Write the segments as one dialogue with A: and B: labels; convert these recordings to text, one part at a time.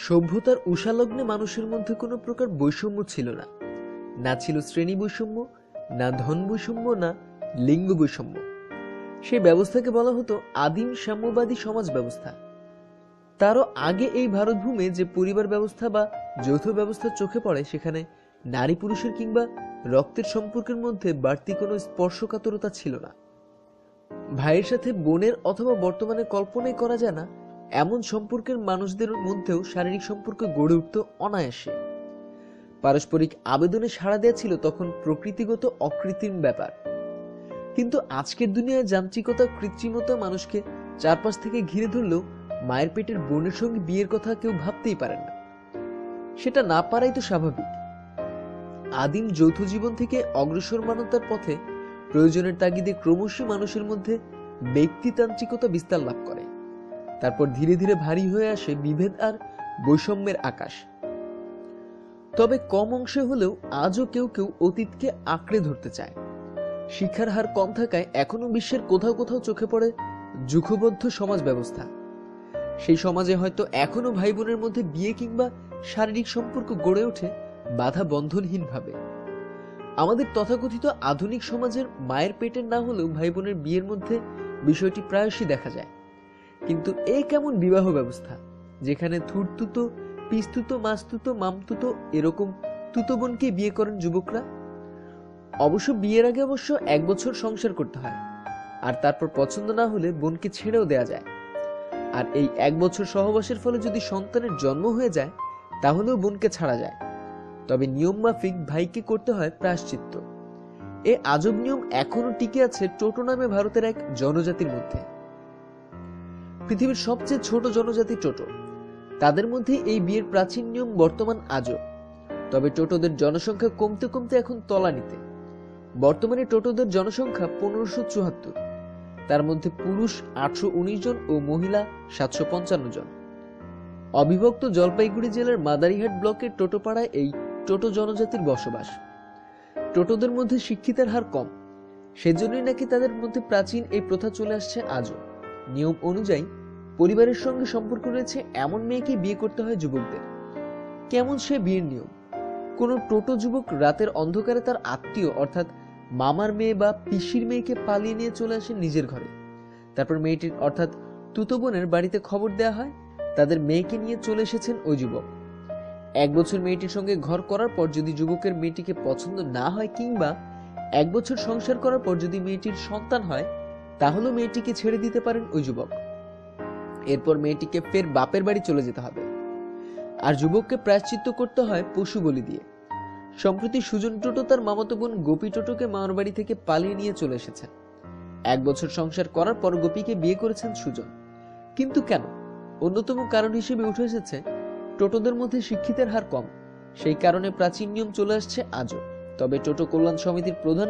A: সভ্যতার উষালগ্নে মানুষের মধ্যে কোনো প্রকার বৈষম্য ছিল না। না ছিল শ্রেণী বৈষম্য, না ধন বৈষম্য, না লিঙ্গ বৈষম্য। সেই ব্যবস্থাকে বলা হতো আদিম সাম্যবাদী সমাজ ব্যবস্থা। তারও আগে এই ভারতভূমে যে পরিবার ব্যবস্থা বা যৌথ ব্যবস্থা চোখে পড়ে, সেখানে নারী পুরুষের কিংবা রক্তের সম্পর্কের মধ্যে বাড়তি কোনো স্পর্শকাতরতা ছিল না। ভাইয়ের সাথে বোনের অথবা বর্তমানে কল্পনাই করা যায় না এমন সম্পর্কের মানুষদের মধ্যেও শারীরিক সম্পর্ক গড়ে উঠত অনায়াসে। পারস্পরিক আবেদনে সাড়া দেওয়া ছিল তখন প্রকৃতিগত অকৃত্রিম ব্যাপার। কিন্তু আজকের দুনিয়ায় যান্ত্রিকতা, কৃত্রিমতা মানুষকে চারপাশ থেকে ঘিরে ধরলেও মায়ের পেটের বোনের সঙ্গে বিয়ের কথা কেউ ভাবতেই পারে না। সেটা না পারাই তো স্বাভাবিক। আদিম যৌথ জীবন থেকে অগ্রসরমানতার পথে প্রয়োজনের তাগিদে ক্রমশই মানুষের মধ্যে ব্যক্তিতান্ত্রিকতা বিস্তার লাভ করে। তারপর ধীরে ধীরে ভারী হয়ে আসে বিভেদ আর বৈষম্যের আকাশ। তবে কম অংশে হলেও আজও কেউ কেউ অতীতকে আঁকড়ে ধরতে চায়। শিক্ষার হার কম থাকায় এখনো বিশ্বের কোথাও কোথাও চোখে পড়ে যুগবদ্ধ সমাজ ব্যবস্থা। সেই সমাজে হয়তো এখনো ভাই বোনের মধ্যে বিয়ে কিংবা শারীরিক সম্পর্ক গড়ে ওঠে বাধা বন্ধনহীন ভাবে। আমাদের তথাকথিত আধুনিক সমাজের মায়ের পেটের না হলেও ভাই বোনের বিয়ের মধ্যে বিষয়টি প্রায়শই দেখা যায়। কিন্তু এই কেমন বিবাহ ব্যবস্থা যেখানে থুরতুতো, পিস্তুতো, মাস্তুতো, মামতুতো এরকম তুতো বোনকে বিয়ে করেন যুবকরা। অবশ্য বিয়ের আগে অবশ্য 1 বছর সংসার করতে হয়, আর তারপর পছন্দ না হলে বোনকে ছেড়েও দেয়া যায়। আর এই 1 বছর সহবাসের ফলে যদি সন্তানের জন্ম হয়ে যায় তাহলেও বোনকে ছাড়া যায়। তবে নিয়ম মাফিক ভাইকে করতে হয় প্রায়শ্চিত্ত। এই আজব নিয়ম এখনো টিকে আছে টোটো নামে ভারতের এক জনজাতির মধ্যে। পৃথিবীর সবচেয়ে ছোট জনজাতি টোটো। তাদের মধ্যে এই বিয়ের প্রাচীন নিয়ম বর্তমান আজও। তবে টোটোদের জনসংখ্যা কমতে কমতে এখন তলানিতে। বর্তমানে টোটোদের জনসংখ্যা 1574। তার মধ্যে পুরুষ 819 জন ও মহিলা 755 জন। অবিভক্ত জলপাইগুড়ি জেলার মাদারিহাট ব্লকের টোটোপাড়ায় এই টোটো জনজাতির বসবাস। টোটোদের মধ্যে শিক্ষিতের হার কম, সেজন্যই নাকি তাদের মধ্যে প্রাচীন এই প্রথা চলে আসছে আজও। নিয়ম অনুযায়ী পরিবারের সঙ্গে সম্পর্ক রয়েছে এমন মেয়েকে বিয়ে করতে হয় যুবকদের। কেমন সে বিয়ের নিয়ম? কোন টোটো যুবক রাতের অন্ধকারে তার আত্মীয় অর্থাৎ মামার মেয়ে বা পিসির মেয়েকে পালিয়ে নিয়ে চলে আসে নিজের ঘরে। তারপর মেয়েটির অর্থাৎ তুতো বোনের বাড়িতে খবর দেয়া হয় তাদের মেয়েকে নিয়ে চলে এসেছেন ওই যুবক। 1 বছর মেয়েটির সঙ্গে ঘর করার পর যদি যুবকের মেয়েটিকে পছন্দ না হয় কিংবা 1 বছর সংসার করার পর যদি মেয়েটির সন্তান হয়, তাহলেও মেয়েটিকে ছেড়ে দিতে পারেন ওই যুবক। এরপর মেয়েটিকে ফের বাপের বাড়ি চলে যেতে হবে। আর যুবককে প্রায়শ্চিত্ত করতে হয় পশু বলি দিয়ে। সম্প্রতি সুজন টোটো তার মামাতো বোন গোপী টোটোকে মামার বাড়ি থেকে পালিয়ে নিয়ে চলে এসেছেন। 1 বছর সংসার করার পর গোপীকে বিয়ে করেছেন সুজন। কিন্তু কেন? অন্যতম কারণ হিসেবে উঠে এসেছে টোটোদের মধ্যে শিক্ষিতের হার কম। সেই কারণে প্রাচীন নিয়ম চলে আসছে আজও। তবে টোটো কল্যাণ সমিতির প্রধান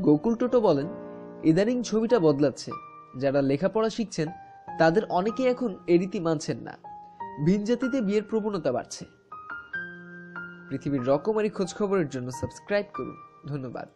A: গোকুল টোটো বলেন, ইদানিং ছবিটা বদলাচ্ছে। যারা লেখাপড়া শিখছেন তাদের অনেকেই এখন এই রীতি মানছেন না। ভিন জাতিতে বিয়ের প্রবণতা বাড়ছে। পৃথিবীর রকমারি খোঁজ খবরের জন্য সাবস্ক্রাইব করুন। ধন্যবাদ।